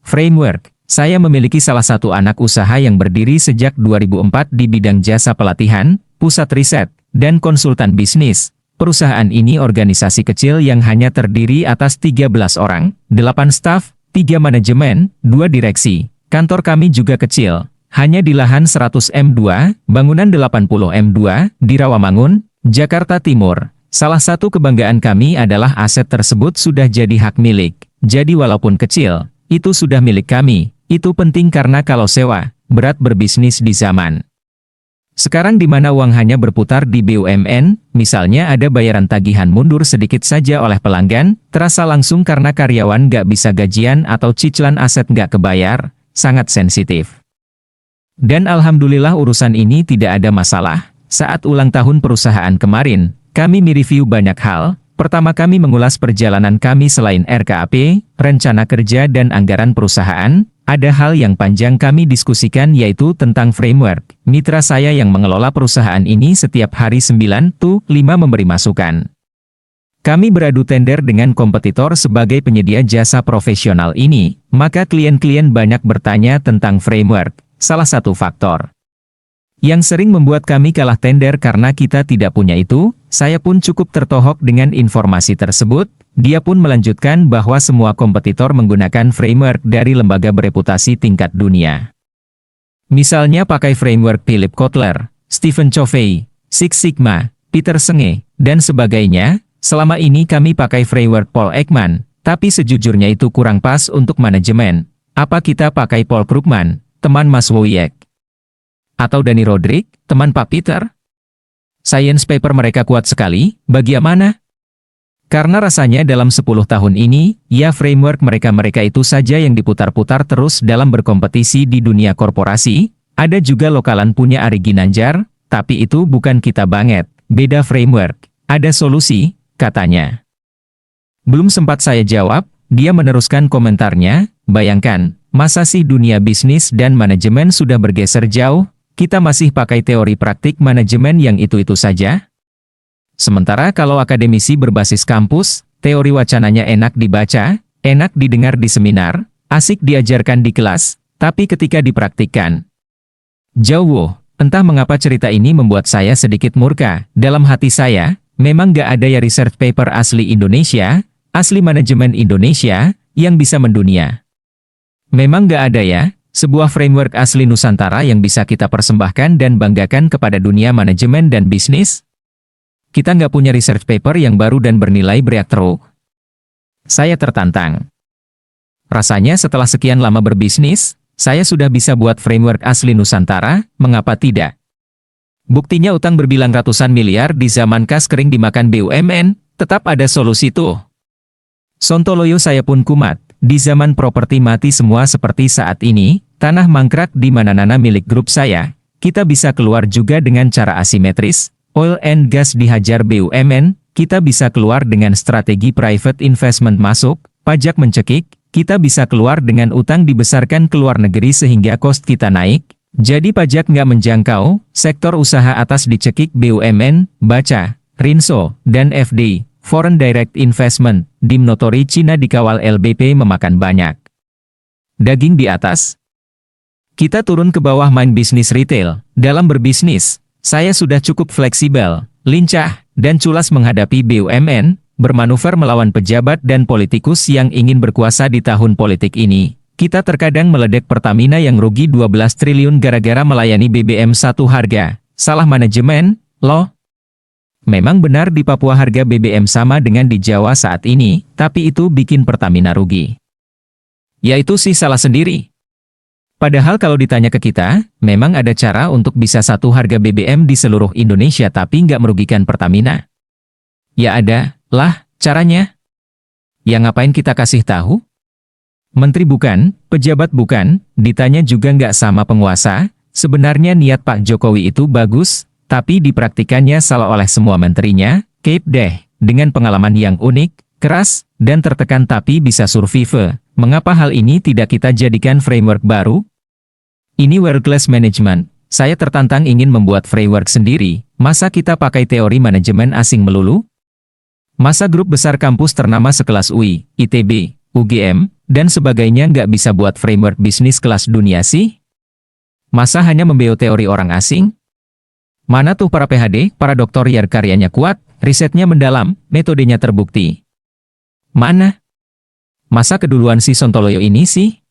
Framework. Saya memiliki salah satu anak usaha yang berdiri sejak 2004 di bidang jasa pelatihan, pusat riset, dan konsultan bisnis. Perusahaan ini organisasi kecil yang hanya terdiri atas 13 orang, 8 staf, 3 manajemen, 2 direksi. Kantor kami juga kecil, hanya di lahan 100 M2, bangunan 80 M2, di Rawamangun, Jakarta Timur. Salah satu kebanggaan kami adalah aset tersebut sudah jadi hak milik. Jadi walaupun kecil, itu sudah milik kami. Itu penting karena kalau sewa, berat berbisnis di zaman sekarang di mana uang hanya berputar di BUMN, misalnya ada bayaran tagihan mundur sedikit saja oleh pelanggan, terasa langsung karena karyawan nggak bisa gajian atau cicilan aset nggak kebayar, sangat sensitif. Dan alhamdulillah urusan ini tidak ada masalah. Saat ulang tahun perusahaan kemarin, kami mereview banyak hal. Pertama kami mengulas perjalanan kami selain RKAP, rencana kerja dan anggaran perusahaan. Ada hal yang panjang kami diskusikan yaitu tentang framework. Mitra saya yang mengelola perusahaan ini setiap hari 9-5 memberi masukan. Kami beradu tender dengan kompetitor sebagai penyedia jasa profesional ini, maka klien-klien banyak bertanya tentang framework. Salah satu faktor yang sering membuat kami kalah tender karena kita tidak punya itu. Saya pun cukup tertohok dengan informasi tersebut. Dia pun melanjutkan bahwa semua kompetitor menggunakan framework dari lembaga bereputasi tingkat dunia. Misalnya pakai framework Philip Kotler, Stephen Covey, Six Sigma, Peter Senge, dan sebagainya. Selama ini kami pakai framework Paul Ekman, tapi sejujurnya itu kurang pas untuk manajemen. Apa kita pakai Paul Krugman, teman Mas Wojciech? Atau Danny Rodrik, teman Pak Peter? Science paper mereka kuat sekali, bagaimana? Karena rasanya dalam 10 tahun ini, ya framework mereka itu saja yang diputar-putar terus dalam berkompetisi di dunia korporasi. Ada juga lokalan punya Ari Ginanjar, tapi itu bukan kita banget, beda framework. Ada solusi, katanya. Belum sempat saya jawab, dia meneruskan komentarnya, bayangkan, masa sih dunia bisnis dan manajemen sudah bergeser jauh, kita masih pakai teori praktik manajemen yang itu-itu saja? Sementara kalau akademisi berbasis kampus, teori wacananya enak dibaca, enak didengar di seminar, asik diajarkan di kelas, tapi ketika dipraktikkan, jauh. Entah mengapa cerita ini membuat saya sedikit murka. Dalam hati saya, memang gak ada ya research paper asli Indonesia, asli manajemen Indonesia, yang bisa mendunia. Memang gak ada ya, sebuah framework asli Nusantara yang bisa kita persembahkan dan banggakan kepada dunia manajemen dan bisnis. Kita nggak punya research paper yang baru dan bernilai breakthrough. Saya tertantang. Rasanya setelah sekian lama berbisnis, saya sudah bisa buat framework asli Nusantara, mengapa tidak? Buktinya utang berbilang ratusan miliar di zaman kas kering dimakan BUMN, tetap ada solusi tuh. Sontoloyo saya pun kumat, di zaman properti mati semua seperti saat ini, tanah mangkrak di mana-mana milik grup saya, kita bisa keluar juga dengan cara asimetris. Oil and gas dihajar BUMN, kita bisa keluar dengan strategi private investment masuk, pajak mencekik, kita bisa keluar dengan utang dibesarkan ke luar negeri sehingga cost kita naik, jadi pajak nggak menjangkau, sektor usaha atas dicekik BUMN, baca, Rinso, dan FD, Foreign Direct Investment, dimnotori Cina dikawal LBP memakan banyak daging di atas. Kita turun ke bawah main bisnis retail, dalam berbisnis. Saya sudah cukup fleksibel, lincah, dan culas menghadapi BUMN, bermanuver melawan pejabat dan politikus yang ingin berkuasa di tahun politik ini. Kita terkadang meledek Pertamina yang rugi 12 triliun gara-gara melayani BBM satu harga. Salah manajemen, loh. Memang benar di Papua harga BBM sama dengan di Jawa saat ini, tapi itu bikin Pertamina rugi. Ya itu sih salah sendiri. Padahal kalau ditanya ke kita, memang ada cara untuk bisa satu harga BBM di seluruh Indonesia tapi nggak merugikan Pertamina. Ya ada, lah, caranya. Ya ngapain kita kasih tahu? Menteri bukan, pejabat bukan, ditanya juga nggak sama penguasa, sebenarnya niat Pak Jokowi itu bagus, tapi dipraktikannya salah oleh semua menterinya, Cape deh, dengan pengalaman yang unik, keras, dan tertekan tapi bisa survive. Mengapa hal ini tidak kita jadikan framework baru? Ini world-class management. Saya tertantang ingin membuat framework sendiri. Masa kita pakai teori manajemen asing melulu? Masa grup besar kampus ternama sekelas UI, ITB, UGM, dan sebagainya nggak bisa buat framework bisnis kelas dunia sih? Masa hanya membeo teori orang asing? Mana tuh para PhD, para doktor yang karyanya kuat, risetnya mendalam, metodenya terbukti? Mana? Masa keduluan si Sontoloyo ini sih?